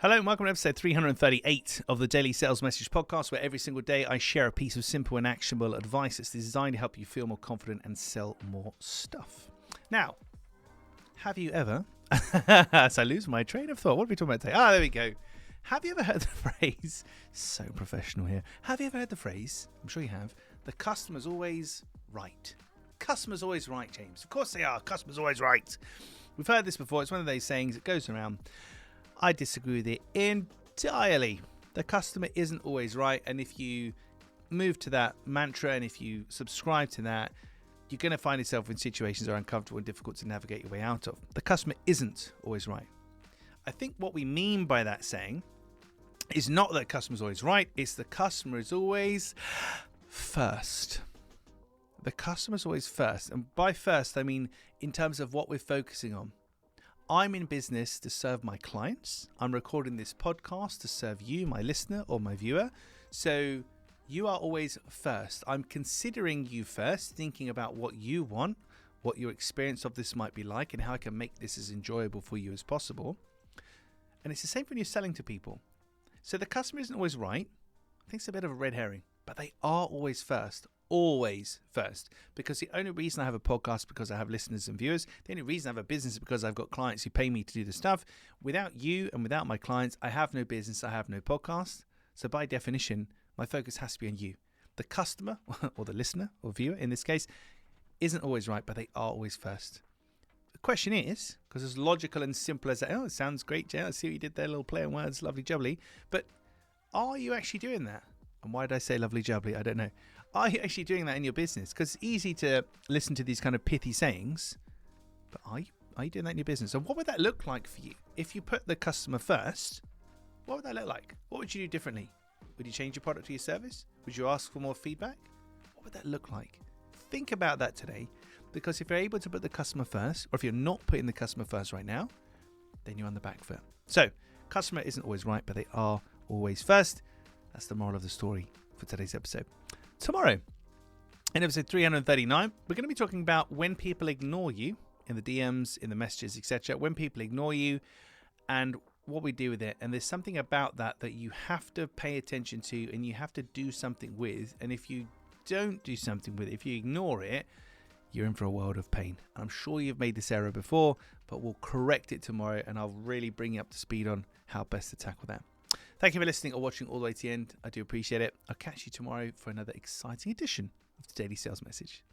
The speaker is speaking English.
Hello and welcome to episode 338 of the Daily Sales Message Podcast, where every single day I share a piece of simple and actionable advice that's designed to help you feel more confident and sell more stuff. Now, have you ever... so I lose my train of thought. What are we talking about today? There we go. Have you ever heard the phrase... So professional here. Have you ever heard the phrase, I'm sure you have, the customer's always right? Customer's always right, James. Of course they are. Customer's always right. We've heard this before. It's one of those sayings that goes around. I disagree with it entirely. The customer isn't always right, and if you move to that mantra and if you subscribe to that, you're going to find yourself in situations that are uncomfortable and difficult to navigate your way out of. The customer isn't always right. I think what we mean by that saying is not that the customer's always right, it's the customer is always first. The customer's always first, and by first I mean in terms of what we're focusing on. I'm in business to serve my clients. I'm recording this podcast to serve you, my listener or my viewer. So you are always first. I'm considering you first, thinking about what you want, what your experience of this might be like, and how I can make this as enjoyable for you as possible. And it's the same when you're selling to people. So the customer isn't always right. I think it's a bit of a red herring, but they are always first. Always first, because the only reason I have a podcast is because I have listeners and viewers. The only reason I have a business is because I've got clients who pay me to do the stuff. Without you and without my clients, I have no business, I have no podcast. So by definition, my focus has to be on you. The customer or the listener or viewer in this case isn't always right, but they are always first. The question is, because as logical and simple as that, it sounds great, Jay, I see what you did there, little play on words, lovely jubbly, but are you actually doing that? And why did I say lovely jubbly? I don't know. Are you actually doing that in your business? Because it's easy to listen to these kind of pithy sayings, but are you doing that in your business? And what would that look like for you? If you put the customer first, what would that look like? What would you do differently? Would you change your product or your service? Would you ask for more feedback? What would that look like? Think about that today, because if you're able to put the customer first, or if you're not putting the customer first right now, then you're on the back foot. So, customer isn't always right, but they are always first. That's the moral of the story for today's episode. Tomorrow, in episode 339, we're going to be talking about when people ignore you in the DMs, in the messages, etc. When people ignore you and what we do with it. And there's something about that you have to pay attention to and you have to do something with. And if you don't do something with it, if you ignore it, you're in for a world of pain. I'm sure you've made this error before, but we'll correct it tomorrow and I'll really bring you up to speed on how best to tackle that. Thank you for listening or watching all the way to the end. I do appreciate it. I'll catch you tomorrow for another exciting edition of the Daily Sales Message.